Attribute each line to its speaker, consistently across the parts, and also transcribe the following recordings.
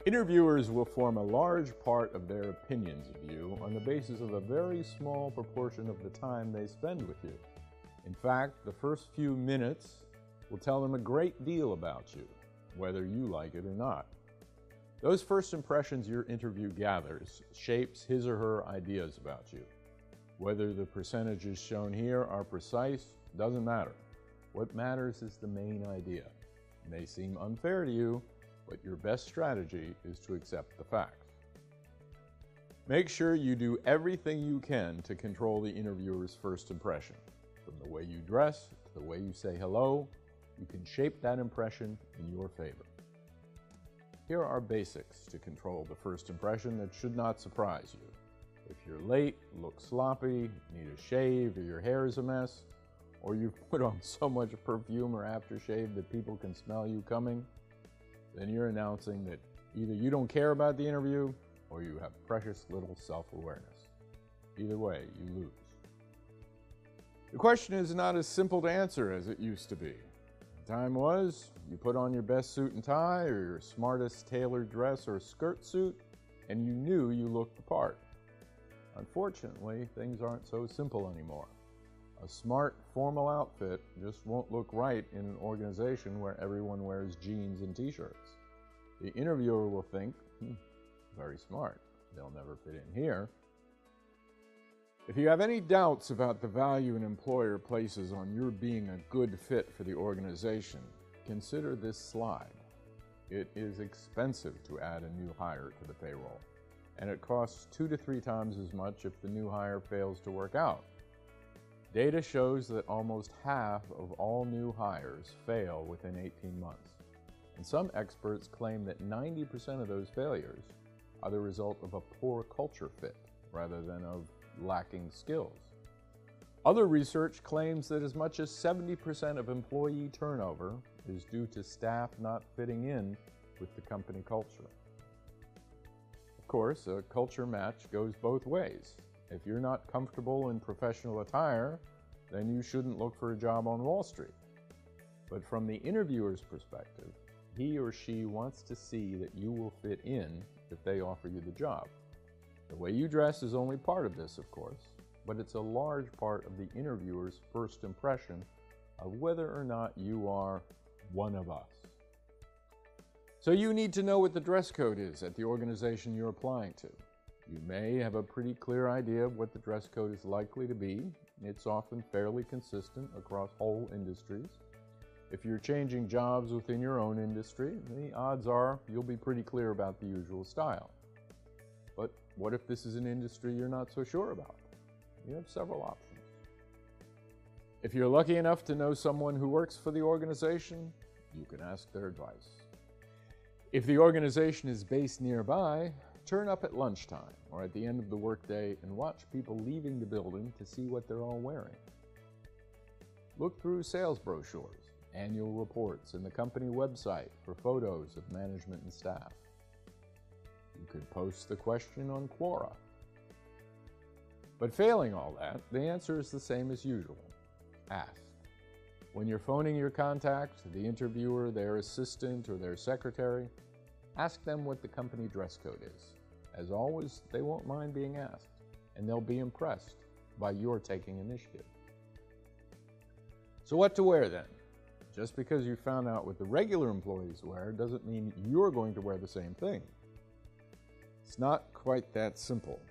Speaker 1: Interviewers will form a large part of their opinions of you on the basis of a very small proportion of the time they spend with you. In fact, the first few minutes will tell them a great deal about you, whether you like it or not. Those first impressions your interview gathers shapes his or her ideas about you. Whether the percentages shown here are precise doesn't matter. What matters is the main idea. It may seem unfair to you, but your best strategy is to accept the facts. Make sure you do everything you can to control the interviewer's first impression. From the way you dress to the way you say hello, you can shape that impression in your favor. Here are basics to control the first impression that should not surprise you. If you're late, look sloppy, need a shave, or your hair is a mess, or you've put on so much perfume or aftershave that people can smell you coming, then you're announcing that either you don't care about the interview or you have precious little self-awareness. Either way, you lose. The question is not as simple to answer as it used to be. The time was, you put on your best suit and tie or your smartest tailored dress or skirt suit, and you knew you looked the part. Unfortunately, things aren't so simple anymore. A smart, formal outfit just won't look right in an organization where everyone wears jeans and t-shirts. The interviewer will think, very smart, they'll never fit in here. If you have any doubts about the value an employer places on your being a good fit for the organization, consider this slide. It is expensive to add a new hire to the payroll, and it costs 2 to 3 times as much if the new hire fails to work out. Data shows that almost half of all new hires fail within 18 months, and some experts claim that 90% of those failures are the result of a poor culture fit rather than of lacking skills. Other research claims that as much as 70% of employee turnover is due to staff not fitting in with the company culture. Of course, a culture match goes both ways. If you're not comfortable in professional attire, then you shouldn't look for a job on Wall Street. But from the interviewer's perspective, he or she wants to see that you will fit in if they offer you the job. The way you dress is only part of this, of course, but it's a large part of the interviewer's first impression of whether or not you are one of us. So you need to know what the dress code is at the organization you're applying to. You may have a pretty clear idea of what the dress code is likely to be. It's often fairly consistent across whole industries. If you're changing jobs within your own industry, the odds are you'll be pretty clear about the usual style. But what if this is an industry you're not so sure about? You have several options. If you're lucky enough to know someone who works for the organization, you can ask their advice. If the organization is based nearby, turn up at lunchtime or at the end of the workday and watch people leaving the building to see what they're all wearing. Look through sales brochures, annual reports, and the company website for photos of management and staff. You could post the question on Quora. But failing all that, the answer is the same as usual. Ask. When you're phoning your contact, the interviewer, their assistant, or their secretary, ask them what the company dress code is. As always, they won't mind being asked, and they'll be impressed by your taking initiative. So what to wear then? Just because you found out what the regular employees wear doesn't mean you're going to wear the same thing. It's not quite that simple.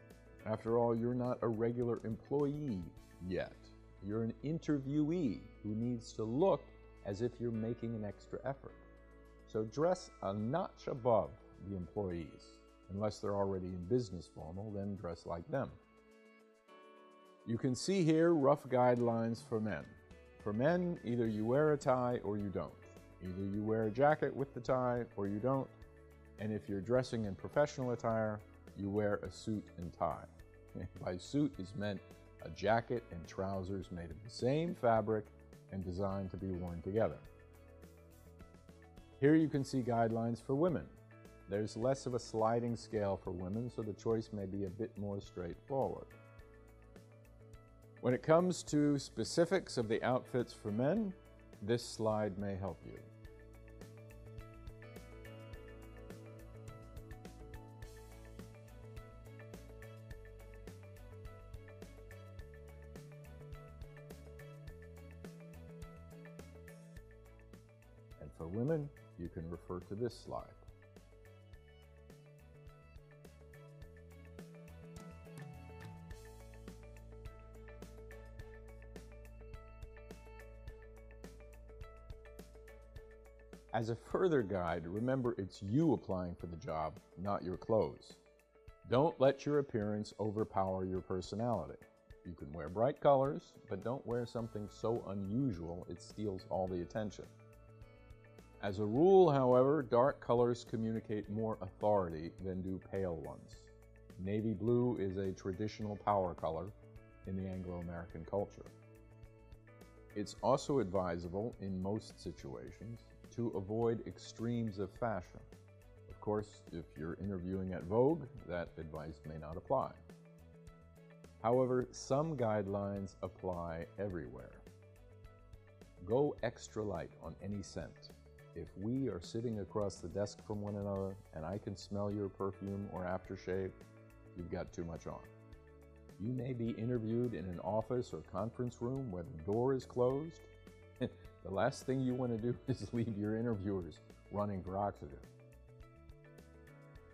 Speaker 1: After all, you're not a regular employee yet. You're an interviewee who needs to look as if you're making an extra effort. So dress a notch above the employees. Unless they're already in business formal, then dress like them. You can see here rough guidelines for men. For men, either you wear a tie or you don't. Either you wear a jacket with the tie or you don't. And if you're dressing in professional attire, you wear a suit and tie. By suit is meant a jacket and trousers made of the same fabric and designed to be worn together. Here you can see guidelines for women. There's less of a sliding scale for women, so the choice may be a bit more straightforward. When it comes to specifics of the outfits for men, this slide may help you. For women, you can refer to this slide. As a further guide, remember it's you applying for the job, not your clothes. Don't let your appearance overpower your personality. You can wear bright colors, but don't wear something so unusual it steals all the attention. As a rule, however, dark colors communicate more authority than do pale ones. Navy blue is a traditional power color in the Anglo-American culture. It's also advisable in most situations to avoid extremes of fashion. Of course, if you're interviewing at Vogue, that advice may not apply. However, some guidelines apply everywhere. Go extra light on any scent. If we are sitting across the desk from one another and I can smell your perfume or aftershave, you've got too much on. You may be interviewed in an office or conference room where the door is closed. The last thing you want to do is leave your interviewers running for oxygen.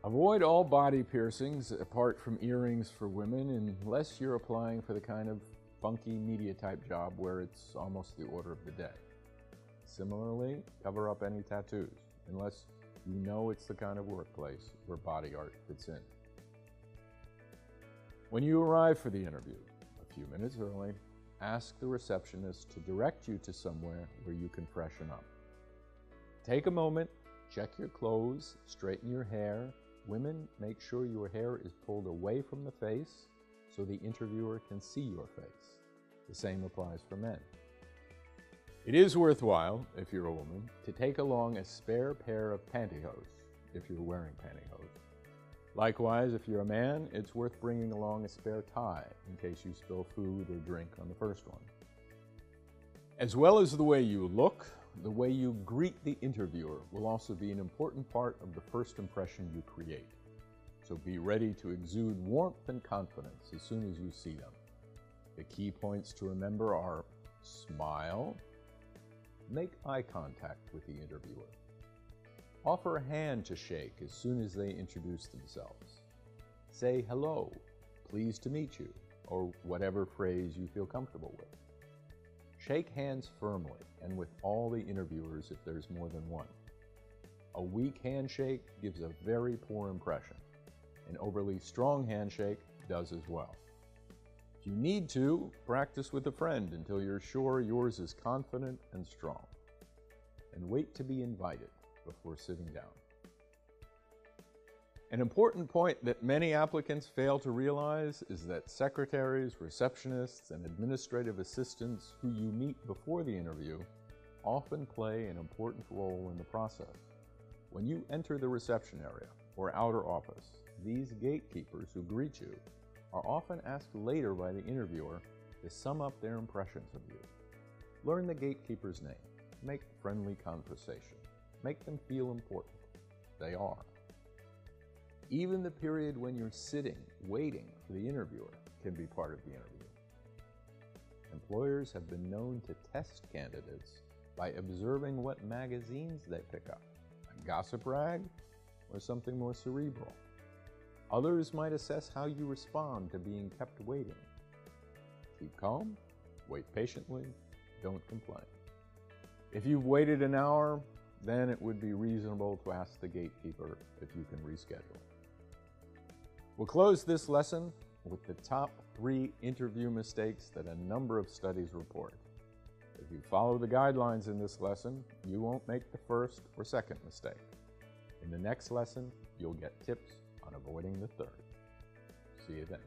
Speaker 1: Avoid all body piercings apart from earrings for women unless you're applying for the kind of funky media type job where it's almost the order of the day. Similarly, cover up any tattoos unless you know it's the kind of workplace where body art fits in. When you arrive for the interview, a few minutes early, ask the receptionist to direct you to somewhere where you can freshen up. Take a moment, check your clothes, straighten your hair. Women, make sure your hair is pulled away from the face so the interviewer can see your face. The same applies for men. It is worthwhile, if you're a woman, to take along a spare pair of pantyhose if you're wearing pantyhose. Likewise, if you're a man, it's worth bringing along a spare tie in case you spill food or drink on the first one. As well as the way you look, the way you greet the interviewer will also be an important part of the first impression you create. So be ready to exude warmth and confidence as soon as you see them. The key points to remember are: smile, make eye contact with the interviewer, offer a hand to shake as soon as they introduce themselves, say hello, pleased to meet you, or whatever phrase you feel comfortable with. Shake hands firmly and with all the interviewers if there's more than one. A weak handshake gives a very poor impression. An overly strong handshake does as well. If you need to, practice with a friend until you're sure yours is confident and strong. And wait to be invited before sitting down. An important point that many applicants fail to realize is that secretaries, receptionists, and administrative assistants who you meet before the interview often play an important role in the process. When you enter the reception area or outer office, these gatekeepers who greet you are often asked later by the interviewer to sum up their impressions of you. Learn the gatekeeper's name. Make friendly conversation. Make them feel important. They are. Even the period when you're sitting, waiting for the interviewer can be part of the interview. Employers have been known to test candidates by observing what magazines they pick up, a gossip rag or something more cerebral. Others might assess how you respond to being kept waiting. Keep calm, wait patiently, don't complain. If you've waited an hour, then it would be reasonable to ask the gatekeeper if you can reschedule. We'll close this lesson with the top 3 interview mistakes that a number of studies report. If you follow the guidelines in this lesson, you won't make the first or second mistake. In the next lesson, you'll get tips on avoiding the third. See you then.